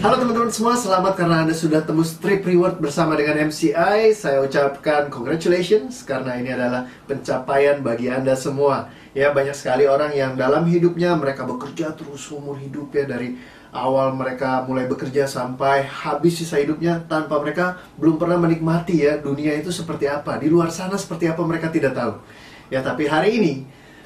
Halo teman-teman semua, selamat karena Anda sudah tembus trip reward bersama dengan MCI. Saya ucapkan congratulations karena ini adalah pencapaian bagi Anda semua. Ya, banyak sekali orang yang dalam hidupnya mereka bekerja terus umur hidup ya, dari awal mereka mulai bekerja sampai habis sisa hidupnya tanpa mereka belum pernah menikmati ya dunia itu seperti apa, di luar sana seperti apa mereka tidak tahu. Ya, tapi hari ini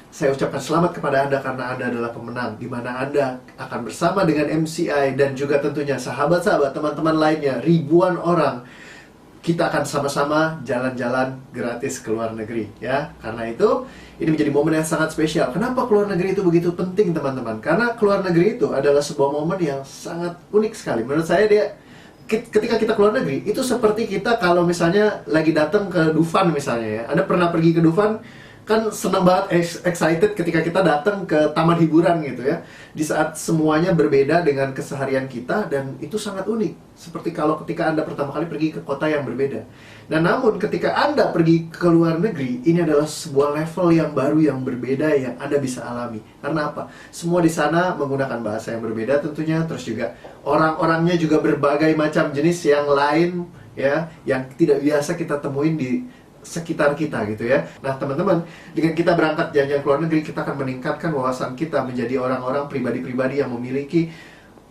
saya ucapkan selamat kepada Anda karena Anda adalah pemenang, di mana Anda akan bersama dengan MCI dan juga tentunya sahabat-sahabat, teman-teman lainnya, ribuan orang. Kita akan sama-sama jalan-jalan gratis ke luar negeri ya. Karena itu, ini menjadi momen yang sangat spesial. Kenapa keluar negeri itu begitu penting, teman-teman? Karena keluar negeri itu adalah sebuah momen yang sangat unik sekali. Menurut saya ketika kita keluar negeri, itu seperti kita kalau misalnya lagi datang ke Dufan misalnya ya. Anda pernah pergi ke Dufan? Kan senang banget, excited ketika kita datang ke taman hiburan gitu ya. Di saat semuanya berbeda dengan keseharian kita, dan itu sangat unik. Seperti kalau ketika Anda pertama kali pergi ke kota yang berbeda. Nah, namun ketika Anda pergi ke luar negeri, ini adalah sebuah level yang baru, yang berbeda, yang Anda bisa alami. Karena apa? Semua di sana menggunakan bahasa yang berbeda tentunya, terus juga orang-orangnya juga berbagai macam jenis yang lain ya, yang tidak biasa kita temuin di sekitar kita gitu ya. Nah teman-teman, dengan kita berangkat jalan-jalan ke luar negeri, kita akan meningkatkan wawasan kita menjadi orang-orang pribadi-pribadi yang memiliki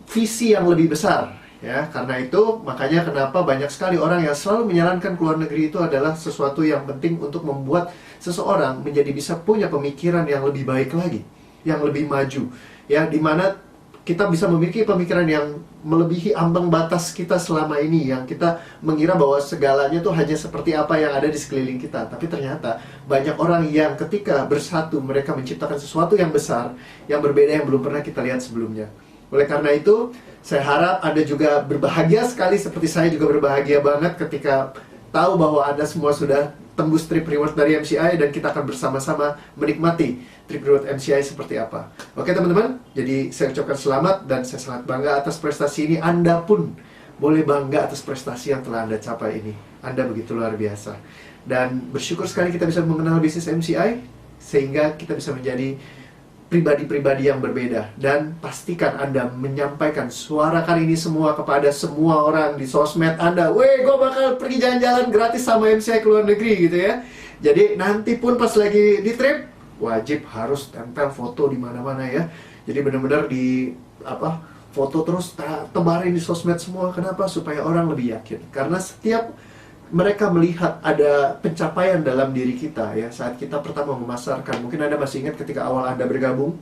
visi yang lebih besar ya. Karena itu makanya kenapa banyak sekali orang yang selalu menyarankan ke luar negeri itu adalah sesuatu yang penting untuk membuat seseorang menjadi bisa punya pemikiran yang lebih baik lagi, yang lebih maju ya, dimana kita bisa memiliki pemikiran yang melebihi ambang batas kita selama ini, yang kita mengira bahwa segalanya tuh hanya seperti apa yang ada di sekeliling kita. Tapi ternyata banyak orang yang ketika bersatu, mereka menciptakan sesuatu yang besar, yang berbeda, yang belum pernah kita lihat sebelumnya. Oleh karena itu, saya harap Anda juga berbahagia sekali, seperti saya juga berbahagia banget ketika tahu bahwa Anda semua sudah tembus trip reward dari MCI, dan kita akan bersama-sama menikmati trip reward MCI seperti apa. Oke teman-teman, jadi saya ucapkan selamat dan saya sangat bangga atas prestasi ini. Anda pun boleh bangga atas prestasi yang telah Anda capai ini. Anda begitu luar biasa. Dan bersyukur sekali kita bisa mengenal bisnis MCI, sehingga kita bisa menjadi pribadi-pribadi yang berbeda. Dan pastikan Anda menyampaikan, suarakan ini semua kepada semua orang di sosmed Anda. Weh, gue bakal pergi jalan-jalan gratis sama MCI ke luar negeri gitu ya. Jadi nanti pun pas lagi di trip, wajib harus tempel foto di mana-mana ya. Jadi benar-benar foto terus tebarin di sosmed semua. Kenapa? Supaya orang lebih yakin. Karena setiap mereka melihat ada pencapaian dalam diri kita ya, saat kita pertama memasarkan. Mungkin Anda masih ingat ketika awal Anda bergabung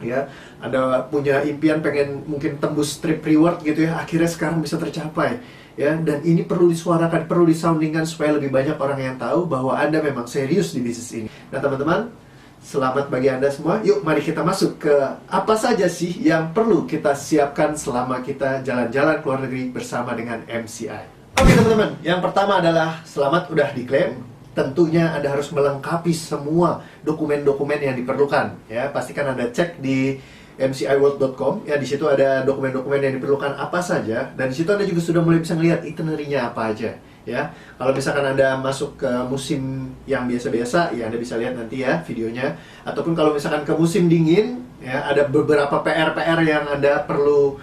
ya, Anda punya impian pengen mungkin tembus trip reward gitu ya, akhirnya sekarang bisa tercapai ya. Dan ini perlu disuarakan, perlu disoundingkan supaya lebih banyak orang yang tahu bahwa Anda memang serius di bisnis ini. Nah teman-teman, selamat bagi Anda semua. Yuk mari kita masuk ke apa saja sih yang perlu kita siapkan selama kita jalan-jalan ke luar negeri bersama dengan MCI. Oke teman-teman, yang pertama adalah selamat udah diklaim. Tentunya Anda harus melengkapi semua dokumen-dokumen yang diperlukan ya. Pastikan Anda cek di mciworld.com ya, di situ ada dokumen-dokumen yang diperlukan apa saja, dan di situ Anda juga sudah mulai bisa melihat itinerary-nya apa aja ya. Kalau misalkan Anda masuk ke musim yang biasa-biasa ya, Anda bisa lihat nanti ya videonya. Ataupun kalau misalkan ke musim dingin ya, ada beberapa PR-PR yang Anda perlu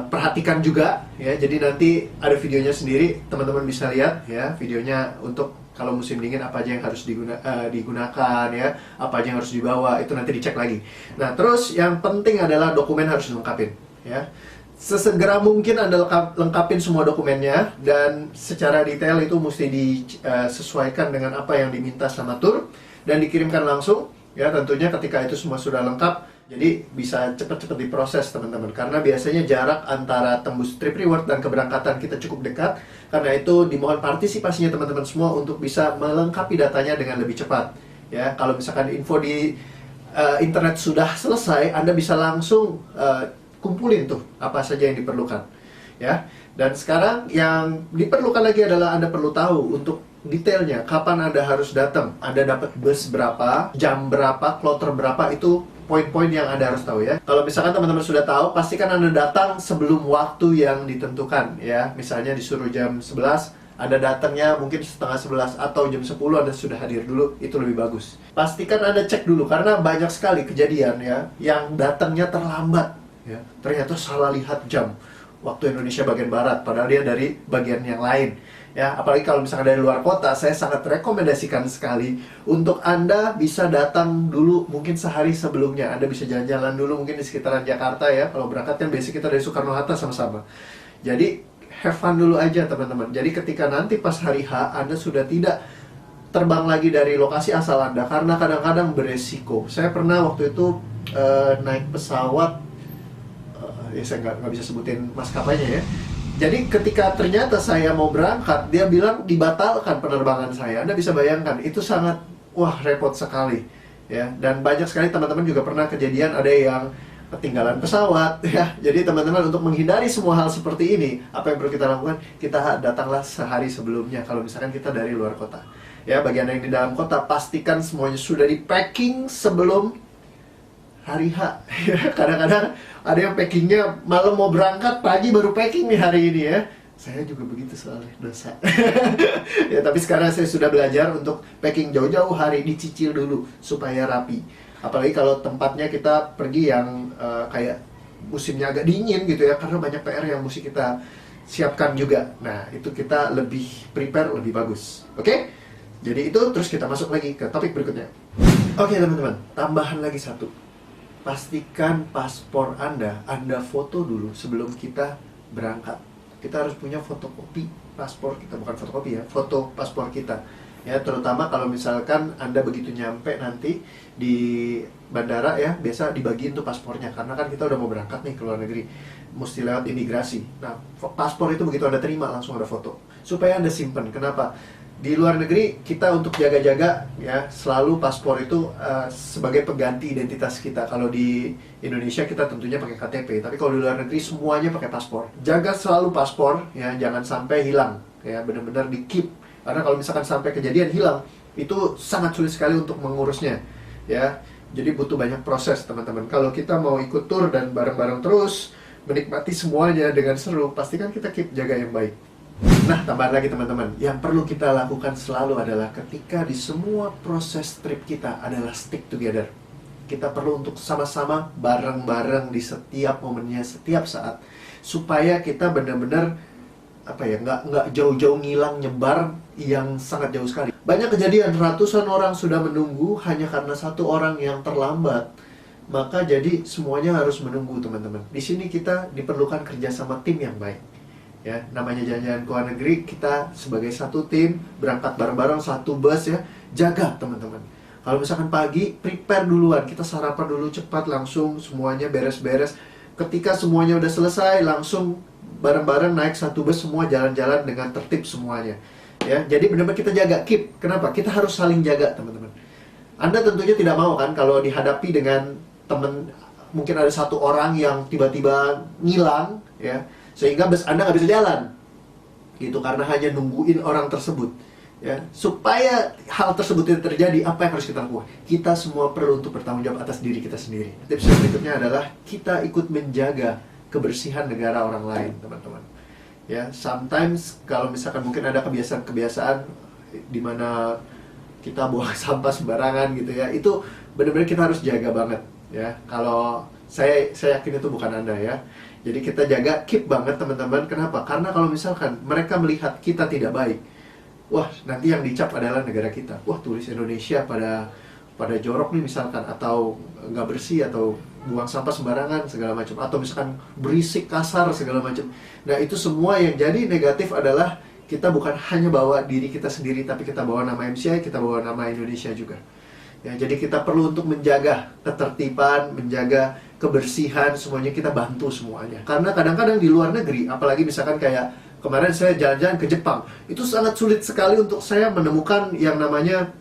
perhatikan juga ya. Jadi nanti ada videonya sendiri, teman-teman bisa lihat ya videonya untuk kalau musim dingin apa aja yang harus digunakan ya, apa aja yang harus dibawa, itu nanti dicek lagi. Nah terus yang penting adalah dokumen harus dilengkapin ya. Sesegera mungkin Anda lengkapin semua dokumennya, dan secara detail itu mesti disesuaikan dengan apa yang diminta sama tour dan dikirimkan langsung ya. Tentunya ketika itu semua sudah lengkap, jadi bisa cepat-cepat diproses teman-teman. Karena biasanya jarak antara tembus trip reward dan keberangkatan kita cukup dekat. Karena itu dimohon partisipasinya teman-teman semua untuk bisa melengkapi datanya dengan lebih cepat ya. Kalau misalkan info di internet sudah selesai, Anda bisa langsung kumpulin tuh apa saja yang diperlukan ya. Dan sekarang yang diperlukan lagi adalah Anda perlu tahu untuk detailnya, kapan Anda harus datang, Anda dapat bus berapa, jam berapa, kloter berapa, itu poin-poin yang Anda harus tahu ya. Kalau misalkan teman-teman sudah tahu, pastikan Anda datang sebelum waktu yang ditentukan ya. Misalnya disuruh jam 11, Anda datangnya mungkin setengah 11 atau jam 10 Anda sudah hadir dulu, itu lebih bagus. Pastikan Anda cek dulu, karena banyak sekali kejadian ya yang datangnya terlambat ya. Ternyata salah lihat jam. waktu Indonesia bagian barat, padahal dia dari bagian yang lain. Ya, apalagi kalau misalkan dari luar kota, saya sangat rekomendasikan sekali untuk Anda bisa datang dulu mungkin sehari sebelumnya. Anda bisa jalan-jalan dulu mungkin di sekitaran Jakarta ya. Kalau berangkat kan biasanya kita dari Soekarno-Hatta sama-sama. Jadi have fun dulu aja teman-teman. Jadi ketika nanti pas hari H Anda sudah tidak terbang lagi dari lokasi asal Anda, karena kadang-kadang beresiko. Saya pernah waktu itu naik pesawat, ya saya nggak bisa sebutin maskapainya ya. Jadi ketika ternyata saya mau berangkat, dia bilang dibatalkan penerbangan saya. Anda bisa bayangkan, itu sangat, wah repot sekali. Ya, dan banyak sekali teman-teman juga pernah kejadian ada yang ketinggalan pesawat. Ya, jadi teman-teman untuk menghindari semua hal seperti ini, apa yang perlu kita lakukan? Kita datanglah sehari sebelumnya kalau misalkan kita dari luar kota. Ya, bagi Anda yang di dalam kota, pastikan semuanya sudah di packing sebelum hari H. Kadang-kadang ada yang packingnya malam mau berangkat, pagi baru packing nih hari ini ya. Saya juga begitu soalnya, dosa. Ya, tapi sekarang saya sudah belajar untuk packing jauh-jauh hari, dicicil dulu supaya rapi. Apalagi kalau tempatnya kita pergi yang kayak musimnya agak dingin gitu ya, karena banyak PR yang mesti kita siapkan juga. Nah, itu kita lebih prepare, lebih bagus. Oke? Jadi itu, terus kita masuk lagi ke topik berikutnya. Oke teman-teman, tambahan lagi satu. Pastikan paspor Anda foto dulu sebelum kita berangkat. Kita harus punya fotokopi paspor kita, bukan fotokopi ya, foto paspor kita. Ya, terutama kalau misalkan Anda begitu nyampe nanti di bandara ya, biasa dibagiin tuh paspornya. Karena kan kita udah mau berangkat nih ke luar negeri, mesti lewat imigrasi. Nah, paspor itu begitu Anda terima langsung ada foto. Supaya Anda simpen. Kenapa? Di luar negeri kita untuk jaga-jaga ya, selalu paspor itu sebagai pengganti identitas kita. Kalau di Indonesia kita tentunya pakai KTP, tapi kalau di luar negeri semuanya pakai paspor. Jaga selalu paspor ya, jangan sampai hilang ya, benar-benar di keep. Karena kalau misalkan sampai kejadian hilang, itu sangat sulit sekali untuk mengurusnya ya. Jadi butuh banyak proses teman-teman. Kalau kita mau ikut tour dan bareng-bareng terus menikmati semuanya dengan seru, pastikan kita keep jaga yang baik. Nah, tambahan lagi teman-teman, yang perlu kita lakukan selalu adalah ketika di semua proses trip kita adalah stick together. Kita perlu untuk sama-sama bareng-bareng di setiap momennya, setiap saat, supaya kita benar-benar nggak jauh-jauh ngilang, nyebar yang sangat jauh sekali. Banyak kejadian ratusan orang sudah menunggu hanya karena satu orang yang terlambat. Maka jadi semuanya harus menunggu teman-teman. Di sini kita diperlukan kerjasama tim yang baik. Ya, namanya jalan-jalan ke luar negeri, kita sebagai satu tim berangkat bareng-bareng satu bus ya, jaga teman-teman. Kalau misalkan pagi, prepare duluan, kita sarapan dulu cepat, langsung semuanya beres-beres. Ketika semuanya udah selesai, langsung bareng-bareng naik satu bus, semua jalan-jalan dengan tertib semuanya. Ya, jadi benar-benar kita jaga, keep. Kenapa? Kita harus saling jaga teman-teman. Anda tentunya tidak mau kan kalau dihadapi dengan teman, mungkin ada satu orang yang tiba-tiba ngilang ya, sehingga bus Anda nggak bisa jalan gitu karena hanya nungguin orang tersebut ya. Supaya hal tersebut tidak terjadi, apa yang harus kita lakukan? Kita semua perlu untuk bertanggung jawab atas diri kita sendiri. Tips berikutnya adalah kita ikut menjaga kebersihan negara orang lain teman-teman ya. Sometimes kalau misalkan mungkin ada kebiasaan-kebiasaan di mana kita buang sampah sembarangan gitu ya, itu benar-benar kita harus jaga banget ya. Kalau saya yakin itu bukan Anda ya. Jadi kita jaga, keep banget teman-teman. Kenapa? Karena kalau misalkan mereka melihat kita tidak baik, wah nanti yang dicap adalah negara kita. Wah, tulis Indonesia pada jorok nih misalkan, atau nggak bersih, atau buang sampah sembarangan segala macam, atau misalkan berisik, kasar segala macam. Nah, itu semua yang jadi negatif adalah kita bukan hanya bawa diri kita sendiri, tapi kita bawa nama MCI, kita bawa nama Indonesia juga. Ya, jadi kita perlu untuk menjaga ketertiban, menjaga kebersihan, semuanya kita bantu semuanya. Karena kadang-kadang di luar negeri, apalagi misalkan kayak kemarin saya jalan-jalan ke Jepang, itu sangat sulit sekali untuk saya menemukan yang namanya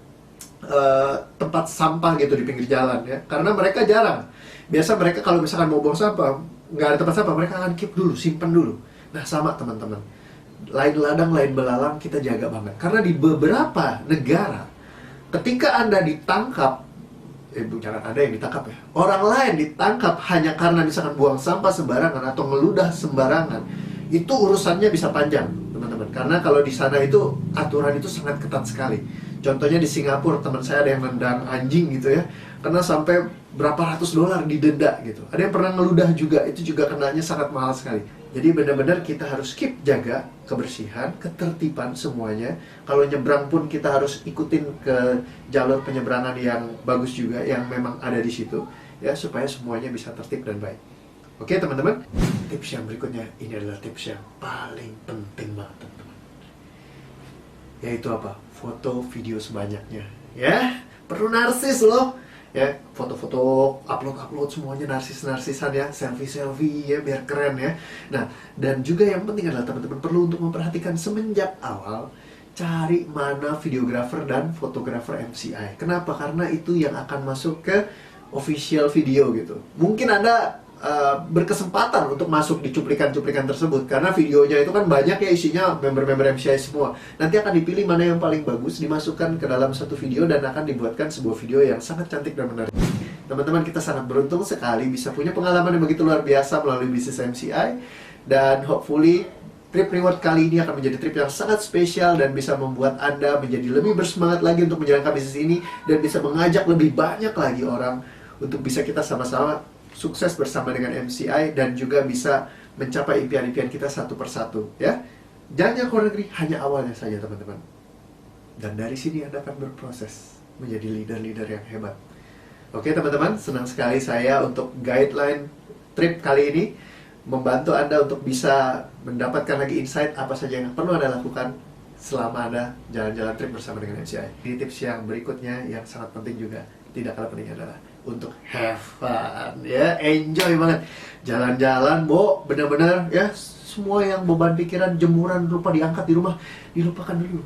tempat sampah gitu di pinggir jalan ya. Karena mereka jarang. Biasa mereka kalau misalkan mau buang sampah, nggak ada tempat sampah, mereka akan keep dulu, simpan dulu. Nah, sama teman-teman. Lain ladang, lain belalang, kita jaga banget. Karena di beberapa negara, ketika Anda ditangkap, jangan Anda yang ditangkap ya, orang lain ditangkap hanya karena misalkan buang sampah sembarangan atau ngeludah sembarangan, itu urusannya bisa panjang teman-teman. Karena kalau di sana itu aturan itu sangat ketat sekali. Contohnya di Singapura, teman saya ada yang nendang anjing gitu ya, kena sampai berapa ratus dolar didenda gitu. Ada yang pernah ngeludah juga, itu juga kenanya sangat mahal sekali. Jadi benar-benar kita harus keep jaga kebersihan, ketertiban semuanya. Kalau nyebrang pun kita harus ikutin ke jalur penyeberangan yang bagus juga, yang memang ada di situ, ya, supaya semuanya bisa tertib dan baik. Oke teman-teman, tips yang berikutnya ini adalah tips yang paling penting banget teman-teman. Yaitu apa? Foto video sebanyaknya. Ya, perlu narsis loh. Ya, foto-foto, upload semuanya narsis-narsisan ya, selfie ya, biar keren ya. Nah, dan juga yang penting adalah teman-teman perlu untuk memperhatikan semenjak awal, cari mana videografer dan fotografer MCI. Kenapa? Karena itu yang akan masuk ke official video gitu. Mungkin Anda berkesempatan untuk masuk di cuplikan-cuplikan tersebut, karena videonya itu kan banyak ya, isinya member-member MCI semua. Nanti akan dipilih mana yang paling bagus, dimasukkan ke dalam satu video dan akan dibuatkan sebuah video yang sangat cantik dan menarik. Teman-teman, kita sangat beruntung sekali bisa punya pengalaman yang begitu luar biasa melalui bisnis MCI, dan hopefully trip reward kali ini akan menjadi trip yang sangat spesial dan bisa membuat Anda menjadi lebih bersemangat lagi untuk menjalankan bisnis ini, dan bisa mengajak lebih banyak lagi orang untuk bisa kita sama-sama sukses bersama dengan MCI, dan juga bisa mencapai impian-impian kita satu persatu ya. Jangan keluar negeri, hanya awalnya saja teman-teman. Dan dari sini Anda akan berproses menjadi leader-leader yang hebat. Oke teman-teman, senang sekali saya untuk guideline trip kali ini membantu Anda untuk bisa mendapatkan lagi insight apa saja yang perlu Anda lakukan selama Anda jalan-jalan trip bersama dengan MCI. Ini tips yang berikutnya yang sangat penting juga, tidak kalah pentingnya adalah untuk have fun ya, enjoy banget jalan-jalan, bener-bener ya, semua yang beban pikiran, jemuran lupa diangkat di rumah, dilupakan dulu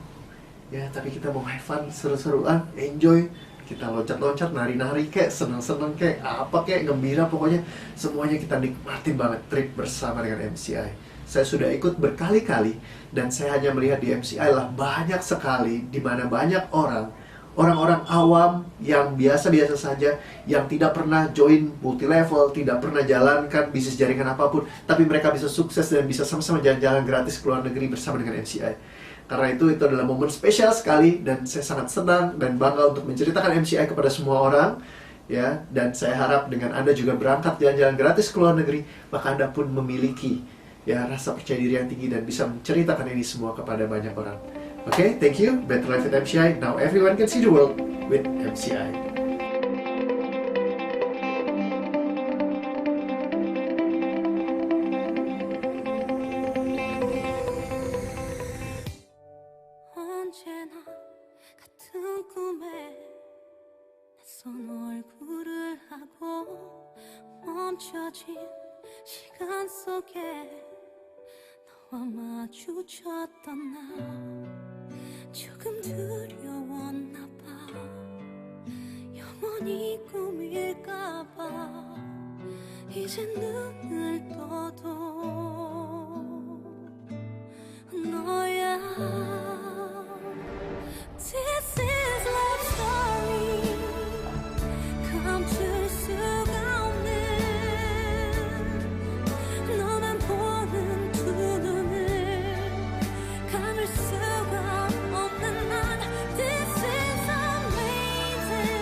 ya. Tapi kita mau have fun, seru-seruan, enjoy, kita loncat-loncat, nari-nari kek, seneng-seneng kek, apa kek, gembira, pokoknya semuanya kita nikmatin banget trip bersama dengan MCI. Saya sudah ikut berkali-kali dan saya hanya melihat di MCI lah banyak sekali di mana banyak orang-orang awam yang biasa-biasa saja, yang tidak pernah join multi-level, tidak pernah jalankan bisnis jaringan apapun, tapi mereka bisa sukses dan bisa sama-sama jalan-jalan gratis ke luar negeri bersama dengan MCI. Karena itu adalah momen spesial sekali, dan saya sangat senang dan bangga untuk menceritakan MCI kepada semua orang ya. Dan saya harap dengan Anda juga berangkat jalan-jalan gratis ke luar negeri, maka Anda pun memiliki ya rasa percaya diri yang tinggi dan bisa menceritakan ini semua kepada banyak orang. Okay, thank you. Better Life with MCI. Now everyone can see the world with MCI. 언제나 같은 꿈에 낯선 얼굴을 하고 멈춰진 시간 속에 너와 마주쳤던 나 조금 두려웠나 봐. 영원히 꿈일까 봐. 이제 눈을 떠도 너야. This is love story. 감출 수가 없는 너만 보는 두 눈을 감을 수가 없는 난. This is amazing.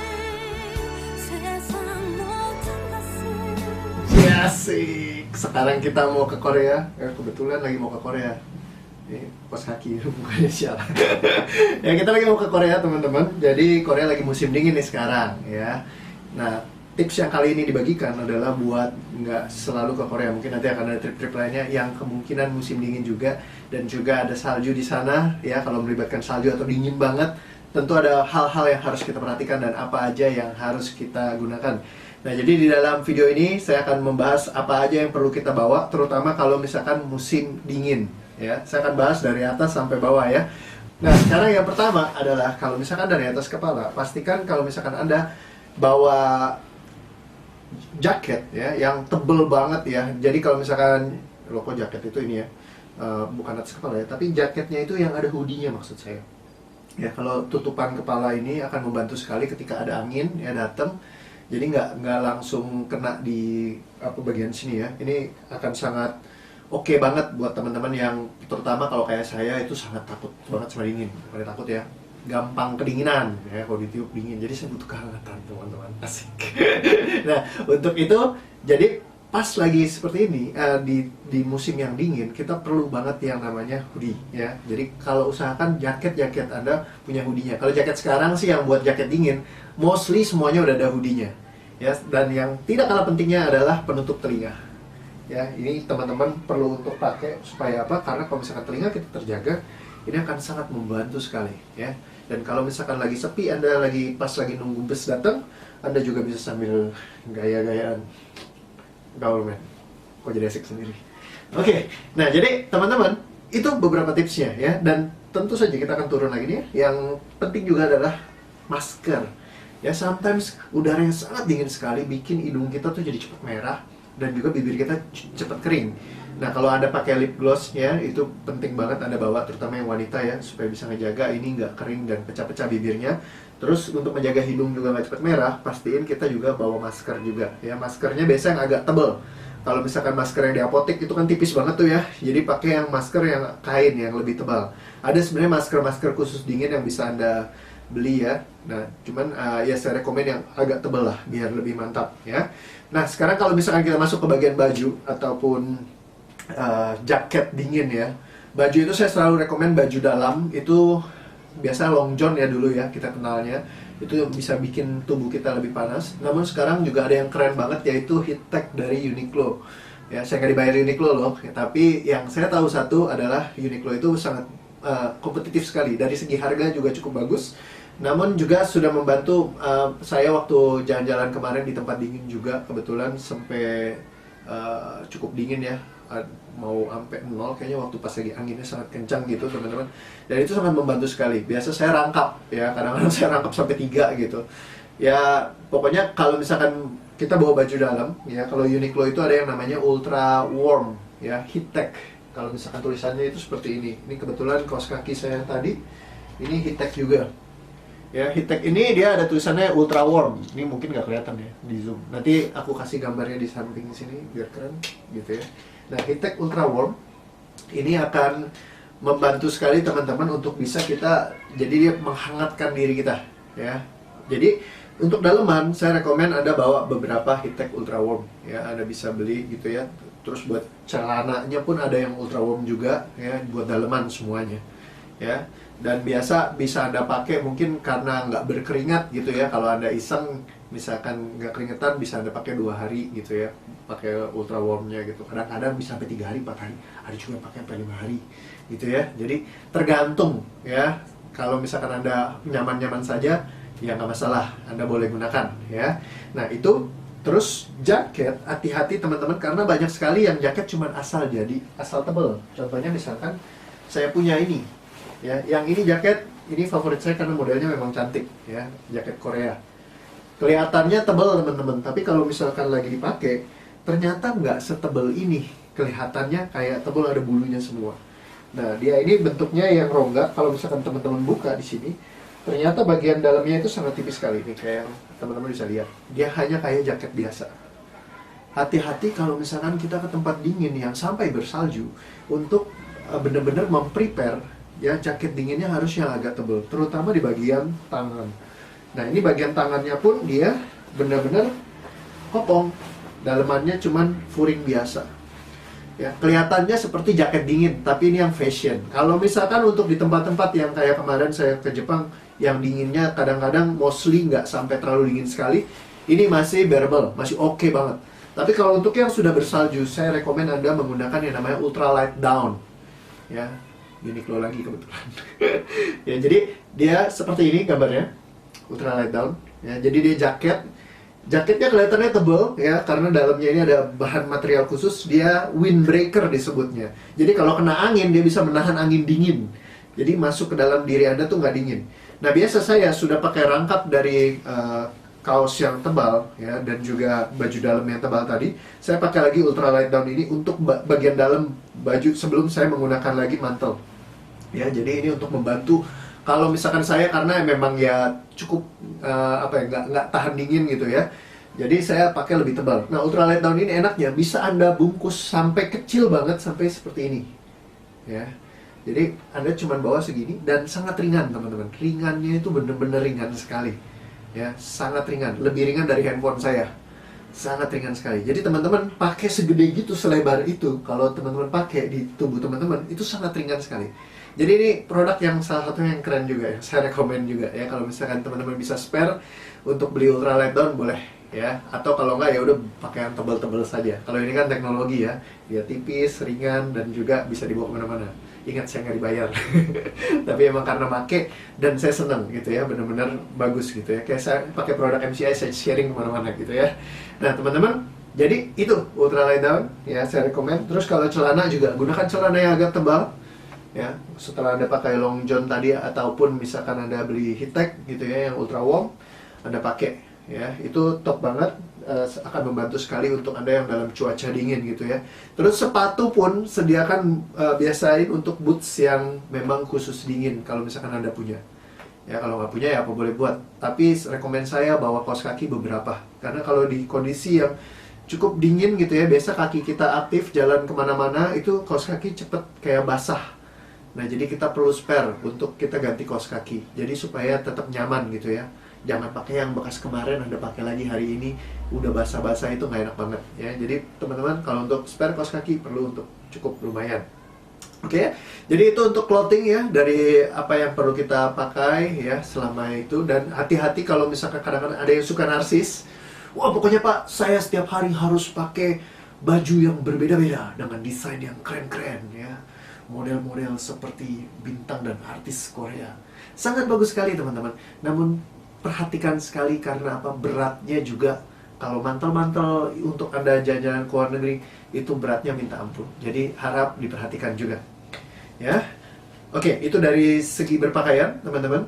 세상 모든 것을. Asik. Sekarang kita mau ke Korea. Kebetulan lagi mau ke Korea. Kos kaki bukannya siapa. Ya, kita lagi mau ke Korea teman-teman. Jadi Korea lagi musim dingin nih sekarang ya. Nah, tips yang kali ini dibagikan adalah buat nggak selalu ke Korea. Mungkin nanti akan ada trip-trip lainnya yang kemungkinan musim dingin juga, dan juga ada salju di sana ya. Kalau melibatkan salju atau dingin banget, tentu ada hal-hal yang harus kita perhatikan dan apa aja yang harus kita gunakan. Nah, jadi di dalam video ini saya akan membahas apa aja yang perlu kita bawa, terutama kalau misalkan musim dingin ya. Saya akan bahas dari atas sampai bawah ya. Nah, sekarang yang pertama adalah kalau misalkan dari atas kepala, pastikan kalau misalkan Anda bawa jaket ya yang tebel banget ya. Jadi kalau misalkan logo jaket itu ini ya, bukan atas kepala ya, tapi jaketnya itu yang ada hoodie-nya maksud saya. Ya, kalau tutupan kepala ini akan membantu sekali ketika ada angin ya datang. Jadi nggak langsung kena di bagian sini ya. Ini akan sangat oke banget buat teman-teman yang terutama kalau kayak saya itu sangat takut banget sama dingin. Bukan takut ya, gampang kedinginan ya kalau ditiup dingin. Jadi saya butuh kehangatan teman-teman. Asik. Nah, untuk itu jadi pas lagi seperti ini di musim yang dingin, kita perlu banget yang namanya hoodie ya. Jadi kalau usahakan jaket Anda punya hoodie-nya. Kalau jaket sekarang sih yang buat jaket dingin, mostly semuanya udah ada hoodie-nya. Ya, dan yang tidak kalah pentingnya adalah penutup telinga. Ya, ini teman-teman perlu untuk pakai supaya apa? Karena kalau misalkan telinga kita terjaga, ini akan sangat membantu sekali ya. Dan kalau misalkan lagi sepi, Anda pas lagi nunggu bus datang, Anda juga bisa sambil gaya-gayaan. Gaul men, kok jadi asik sendiri. Oke, nah jadi teman-teman, itu beberapa tipsnya ya. Dan tentu saja kita akan turun lagi nih. Yang penting juga adalah masker. Ya, sometimes udara yang sangat dingin sekali bikin hidung kita tuh jadi cepat merah dan juga bibir kita cepat kering. Nah, kalau Anda pakai lip gloss ya, itu penting banget Anda bawa, terutama yang wanita ya, supaya bisa ngejaga ini nggak kering dan pecah-pecah bibirnya. Terus untuk menjaga hidung juga nggak cepat merah, pastiin kita juga bawa masker juga ya. Maskernya biasanya yang agak tebal. Kalau misalkan masker yang di apotek itu kan tipis banget tuh ya. Jadi pakai yang masker yang kain yang lebih tebal. Ada sebenarnya masker-masker khusus dingin yang bisa Anda beli ya. Nah, cuman ya saya rekomen yang agak tebal lah biar lebih mantap ya. Nah, sekarang kalau misalkan kita masuk ke bagian baju ataupun jaket dingin ya. Baju itu saya selalu rekomen baju dalam itu biasa long john ya dulu ya kita kenalnya. Itu bisa bikin tubuh kita lebih panas. Namun sekarang juga ada yang keren banget yaitu heat tech dari Uniqlo. Ya, saya nggak dibayar Uniqlo loh, ya, tapi yang saya tahu satu adalah Uniqlo itu sangat kompetitif sekali. Dari segi harga juga cukup bagus. Namun juga sudah membantu saya waktu jalan-jalan kemarin di tempat dingin juga kebetulan sampai cukup dingin ya. Mau sampai 0 kayaknya waktu pas lagi anginnya sangat kencang gitu teman-teman. Dan itu sangat membantu sekali. Biasa saya rangkap ya, kadang-kadang saya rangkap sampai 3 gitu. Ya pokoknya kalau misalkan kita bawa baju dalam ya, kalau Uniqlo itu ada yang namanya ultra warm ya, heat tech. Kalau misalkan tulisannya itu seperti ini. Ini kebetulan kaos kaki saya yang tadi ini heat tech juga. Ya, heat tech ini dia ada tulisannya ultra warm. Ini mungkin nggak kelihatan ya di zoom. Nanti aku kasih gambarnya di samping sini biar keren gitu ya. Nah, heat tech ultra warm ini akan membantu sekali teman-teman untuk bisa kita jadi dia menghangatkan diri kita ya. Jadi untuk daleman saya rekomen Anda bawa beberapa heat tech ultra warm ya. Anda bisa beli gitu ya. Terus buat celananya pun ada yang ultra warm juga ya, buat daleman semuanya ya. Dan biasa bisa Anda pakai mungkin karena nggak berkeringat gitu ya. Kalau Anda iseng misalkan nggak keringetan bisa Anda pakai 2 hari gitu ya, pakai ultra warmnya gitu. Kadang-kadang bisa sampai 3 hari, 4 hari, ada juga yang pakai sampai 5 hari gitu ya. Jadi tergantung ya. Kalau misalkan Anda nyaman-nyaman saja ya nggak masalah, Anda boleh gunakan ya. Nah itu. Terus jaket, hati-hati teman-teman karena banyak sekali yang jaket cuma asal jadi, asal tebel. Contohnya misalkan saya punya ini ya, yang ini jaket, ini favorit saya karena modelnya memang cantik ya, jaket Korea. Kelihatannya tebal teman-teman, tapi kalau misalkan lagi dipakai ternyata nggak setebal ini. Kelihatannya kayak tebal, ada bulunya semua. Nah, dia ini bentuknya yang rongga. Kalau misalkan teman-teman buka di sini, ternyata bagian dalamnya itu sangat tipis sekali nih, kayak yang teman-teman bisa lihat. Dia hanya kayak jaket biasa. Hati-hati kalau misalkan kita ke tempat dingin yang sampai bersalju, untuk benar-benar memprepare ya, jaket dinginnya harus yang agak tebal, terutama di bagian tangan. Nah, ini bagian tangannya pun dia benar-benar kopong. Dalemannya cuman furing biasa. Ya, kelihatannya seperti jaket dingin, tapi ini yang fashion. Kalau misalkan untuk di tempat-tempat yang kayak kemarin saya ke Jepang, yang dinginnya kadang-kadang mostly nggak sampai terlalu dingin sekali, ini masih bearable, masih oke banget. Tapi kalau untuk yang sudah bersalju, saya rekomen Anda menggunakan yang namanya ultralight down. Ya, Uniqlo lagi kebetulan. Ya, jadi dia seperti ini gambarnya, ultralight down. Ya, jadi dia jaketnya kelihatannya tebal ya, karena dalamnya ini ada bahan material khusus, dia windbreaker disebutnya. Jadi kalau kena angin dia bisa menahan angin dingin. Jadi masuk ke dalam diri Anda tuh nggak dingin. Nah, biasa saya sudah pakai rangkap dari kaos yang tebal ya, dan juga baju dalam yang tebal tadi. Saya pakai lagi ultralight down ini untuk bagian dalam baju sebelum saya menggunakan lagi mantel. Ya, jadi ini untuk membantu kalau misalkan saya karena memang ya cukup nggak tahan dingin gitu ya. Jadi saya pakai lebih tebal. Nah, ultralight down ini enaknya bisa Anda bungkus sampai kecil banget, sampai seperti ini. Ya. Jadi Anda cuma bawa segini dan sangat ringan teman-teman. Ringannya itu bener-bener ringan sekali. Ya, sangat ringan, lebih ringan dari handphone saya. sangat ringan sekali. Jadi teman-teman pakai segede gitu, selebar itu, kalau teman-teman pakai di tubuh teman-teman itu sangat ringan sekali. Jadi ini produk yang salah satu yang keren juga ya, saya rekomen juga ya. Kalau misalkan teman-teman bisa spare untuk beli ultralight down boleh ya, atau kalau enggak ya udah pakai yang tebal-tebal saja. Kalau ini kan teknologi ya, dia tipis, ringan, dan juga bisa dibawa kemana-mana. Ingat, saya nggak dibayar. Tapi emang karena make dan saya seneng gitu ya, bener-bener bagus gitu ya. Kayak saya pakai produk MCI, saya sharing kemana-mana gitu ya. Nah teman-teman, jadi itu ultralight down ya, saya rekomen. Terus kalau celana juga gunakan celana yang agak tebal ya. Setelah Anda pakai long john tadi, ataupun misalkan Anda beli Heattech gitu ya yang ultra warm, Anda pakai ya, itu top banget. Akan membantu sekali untuk Anda yang dalam cuaca dingin gitu ya. Terus sepatu pun sediakan, biasain untuk boots yang memang khusus dingin kalau misalkan Anda punya. Ya kalau nggak punya ya apa boleh buat. Tapi rekomen saya bawa kaos kaki beberapa, karena kalau di kondisi yang cukup dingin gitu ya, biasa kaki kita aktif jalan kemana-mana, itu kaos kaki cepet kayak basah. Nah jadi kita perlu spare untuk kita ganti kaos kaki, jadi supaya tetap nyaman gitu ya. Jangan pakai yang bekas kemarin Anda pakai lagi hari ini, udah basah-basah, itu nggak enak banget ya. Jadi teman-teman kalau untuk spare kaos kaki perlu untuk cukup lumayan. Oke, jadi itu untuk clothing ya, dari apa yang perlu kita pakai ya selama itu. Dan hati-hati kalau misalkan kadang-kadang ada yang suka narsis. Wah pokoknya Pak, saya setiap hari harus pakai baju yang berbeda-beda dengan desain yang keren-keren ya, model-model seperti bintang dan artis Korea. Sangat bagus sekali teman-teman. Namun perhatikan sekali, karena apa, beratnya juga. Kalau mantel-mantel untuk Anda jalan-jalan ke luar negeri itu beratnya minta ampun. Jadi harap diperhatikan juga ya. Oke, itu dari segi berpakaian teman-teman.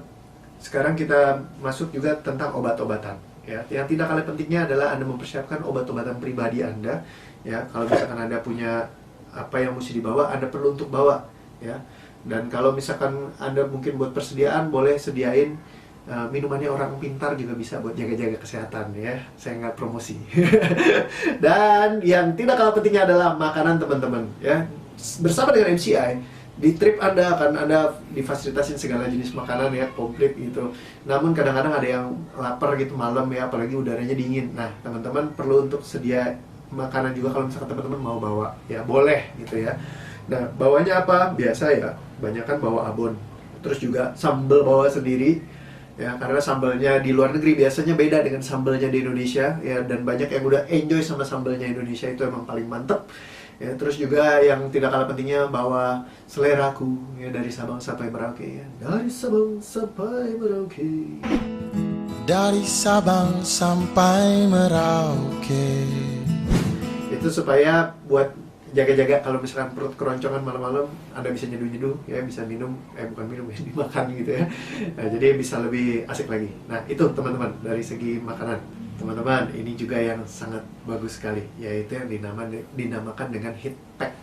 Sekarang kita masuk juga tentang obat-obatan ya. Yang tidak kalah pentingnya adalah Anda mempersiapkan obat-obatan pribadi Anda ya. Kalau misalkan Anda punya apa yang mesti dibawa, Anda perlu untuk bawa ya. Dan kalau misalkan Anda mungkin buat persediaan, boleh sediain minumannya Orang Pintar juga bisa buat jaga-jaga kesehatan ya. Saya nggak promosi. Dan yang tidak kalah pentingnya adalah makanan teman-teman ya. Bersama dengan MCI, di trip Anda akan Anda difasilitasin segala jenis makanan ya, komplit gitu. Namun kadang-kadang ada yang lapar gitu malam ya, apalagi udaranya dingin. Nah teman-teman perlu untuk sedia makanan juga kalau misalkan teman-teman mau bawa ya, boleh gitu ya. Nah bawanya apa? Biasa ya, banyak kan bawa abon. Terus juga sambal bawa sendiri ya, karena sambalnya di luar negeri biasanya beda dengan sambalnya di Indonesia ya. Dan banyak yang udah enjoy sama sambalnya Indonesia, itu emang paling mantep ya. Terus juga yang tidak kalah pentingnya bawa seleraku ya, dari Sabang sampai Merauke ya. Dari Sabang sampai Merauke. Dari Sabang sampai Merauke. Itu supaya buat jaga-jaga kalau misalkan perut keroncongan malam-malam, Anda bisa nyeduh-nyeduh ya, bisa minum, bukan minum ya, dimakan gitu ya. Nah, jadi bisa lebih asik lagi. Nah itu teman-teman dari segi makanan. Teman-teman, ini juga yang sangat bagus sekali, yaitu yang dinamakan dengan Heatpack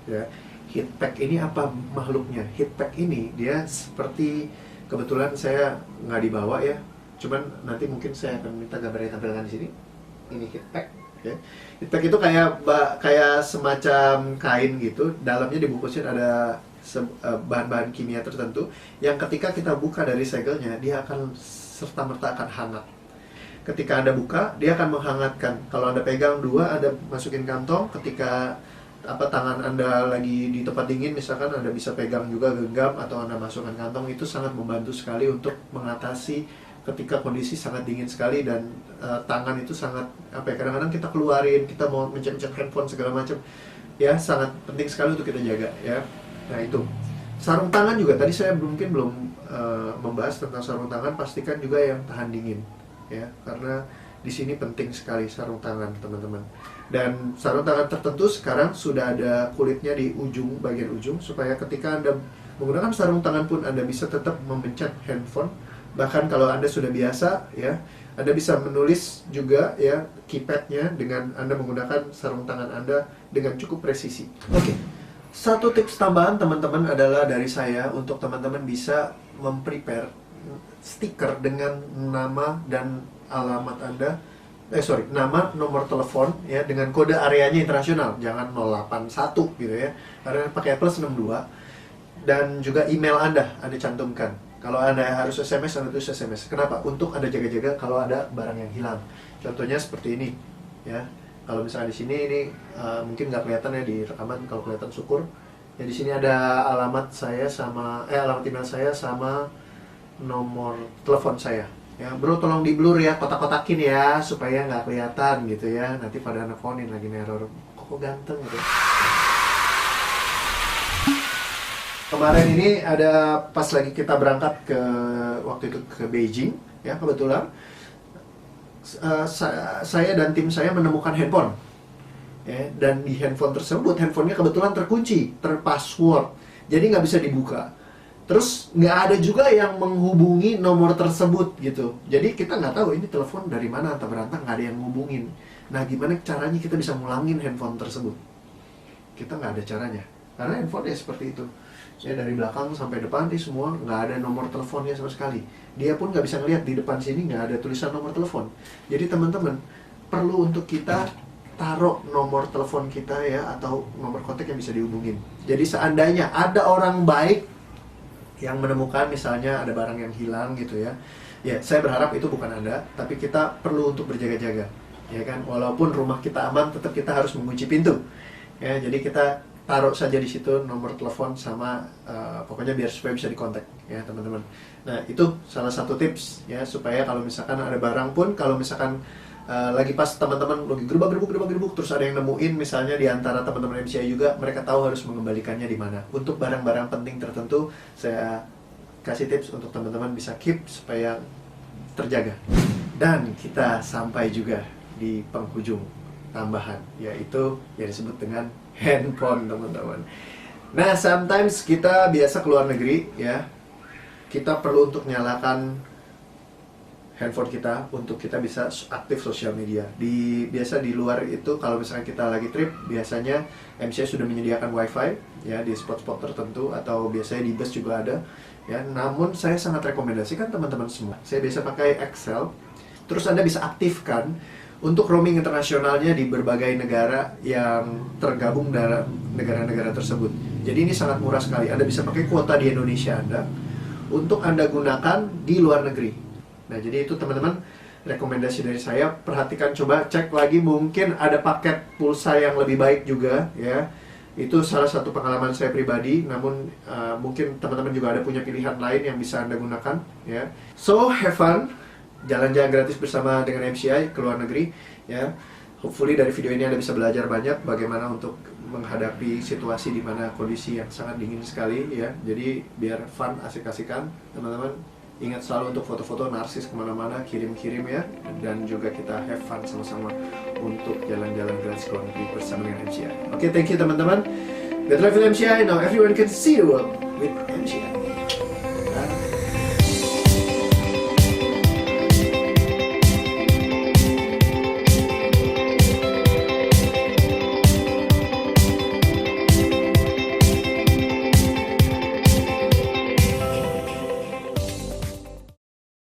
ya. Heatpack ini apa makhluknya? Heatpack ini dia seperti, kebetulan saya nggak dibawa ya, cuman nanti mungkin saya akan minta gambarnya tampilkan di sini. Ini Heatpack ya. Heatpack itu kayak semacam kain gitu, dalamnya dibungkusin ada bahan-bahan kimia tertentu yang ketika kita buka dari segelnya, dia akan serta-merta akan hangat. Ketika Anda buka, dia akan menghangatkan. Kalau Anda pegang dua, Anda masukin kantong. Ketika tangan Anda lagi di tempat dingin, misalkan Anda bisa pegang juga, genggam, atau Anda masukkan kantong. Itu sangat membantu sekali untuk mengatasi ketika kondisi sangat dingin sekali. Dan tangan itu sangat kadang-kadang kita keluarin, kita mau mencet-mencet handphone segala macam ya, sangat penting sekali untuk kita jaga ya. Nah itu sarung tangan juga, tadi saya mungkin belum membahas tentang sarung tangan. Pastikan juga yang tahan dingin ya, karena di sini penting sekali sarung tangan teman-teman. Dan sarung tangan tertentu sekarang sudah ada kulitnya di bagian ujung, supaya ketika Anda menggunakan sarung tangan pun Anda bisa tetap memencet handphone. Bahkan kalau Anda sudah biasa ya, Anda bisa menulis juga ya, keypadnya dengan Anda menggunakan sarung tangan Anda dengan cukup presisi. Oke. Satu tips tambahan teman-teman adalah dari saya, untuk teman-teman bisa memprepare stiker dengan nama dan alamat Anda, nama, nomor telepon ya, dengan kode areanya internasional, jangan 081 gitu ya, karena pakai plus 62. Dan juga email Anda cantumkan. Kalau Anda harus SMS, Anda tulis SMS. Kenapa? Untuk Anda jaga-jaga kalau ada barang yang hilang. Contohnya seperti ini ya. Kalau misalnya di sini ini mungkin nggak kelihatan ya di rekaman, kalau kelihatan syukur. Ya di sini ada alamat saya sama alamat email saya sama nomor telepon saya. Ya, bro tolong di blur ya, kotak-kotakin ya supaya nggak kelihatan gitu ya. Nanti pada nelfonin lagi neror. Kok ganteng gitu. Kemarin ini ada pas lagi kita berangkat ke waktu itu ke Beijing ya, kebetulan saya dan tim saya menemukan handphone. Ya, dan di handphone tersebut, handphonenya kebetulan terkunci, terpassword, jadi nggak bisa dibuka. Terus nggak ada juga yang menghubungi nomor tersebut gitu. Jadi kita nggak tahu ini telepon dari mana, entah berantah nggak ada yang ngubungin. Nah gimana caranya kita bisa ngulangin handphone tersebut? Kita nggak ada caranya, karena handphone ya seperti itu. Ya dari belakang sampai depan ini semua nggak ada nomor teleponnya sama sekali. Dia pun nggak bisa ngeliat di depan sini nggak ada tulisan nomor telepon. Jadi teman-teman perlu untuk kita taruh nomor telepon kita ya, atau nomor kontak yang bisa dihubungin. Jadi seandainya ada orang baik yang menemukan misalnya ada barang yang hilang gitu ya, ya saya berharap itu bukan Anda, tapi kita perlu untuk berjaga-jaga, ya kan. Walaupun rumah kita aman, tetap kita harus mengunci pintu. Ya, jadi kita taruh saja di situ nomor telepon sama pokoknya biar supaya bisa dikontak ya teman-teman. Nah itu salah satu tips ya, supaya kalau misalkan ada barang pun, kalau misalkan lagi pas teman-teman lagi gerubuk terus ada yang nemuin misalnya di antara teman-teman MCI juga, mereka tahu harus mengembalikannya di mana. Untuk barang-barang penting tertentu saya kasih tips untuk teman-teman bisa keep supaya terjaga. Dan kita sampai juga di penghujung tambahan, yaitu yang disebut dengan handphone teman-teman. Nah sometimes kita biasa keluar negeri ya, kita perlu untuk nyalakan handphone kita untuk kita bisa aktif sosial media. Biasa di luar itu kalau misalnya kita lagi trip, biasanya MCI sudah menyediakan wifi ya di spot-spot tertentu, atau biasanya di bus juga ada ya. Namun saya sangat rekomendasikan teman-teman semua, saya biasa pakai Excel, terus Anda bisa aktifkan untuk roaming internasionalnya di berbagai negara yang tergabung dalam negara-negara tersebut. Jadi ini sangat murah sekali. Anda bisa pakai kuota di Indonesia Anda untuk Anda gunakan di luar negeri. Nah jadi itu teman-teman rekomendasi dari saya. Perhatikan, coba cek lagi, mungkin ada paket pulsa yang lebih baik juga ya. Itu salah satu pengalaman saya pribadi. Namun mungkin teman-teman juga ada punya pilihan lain yang bisa Anda gunakan ya. So have fun, jalan-jalan gratis bersama dengan MCI ke luar negeri ya. Hopefully dari video ini Anda bisa belajar banyak bagaimana untuk menghadapi situasi di mana kondisi yang sangat dingin sekali ya. Jadi biar fun, asik-asikan teman-teman. Ingat selalu untuk foto-foto narsis kemana-mana, kirim-kirim ya. Dan juga kita have fun sama-sama untuk jalan-jalan gratis ke luar negeri bersama dengan MCI. Oke, thank you teman-teman. Get live with MCI, now everyone can see the world with MCI.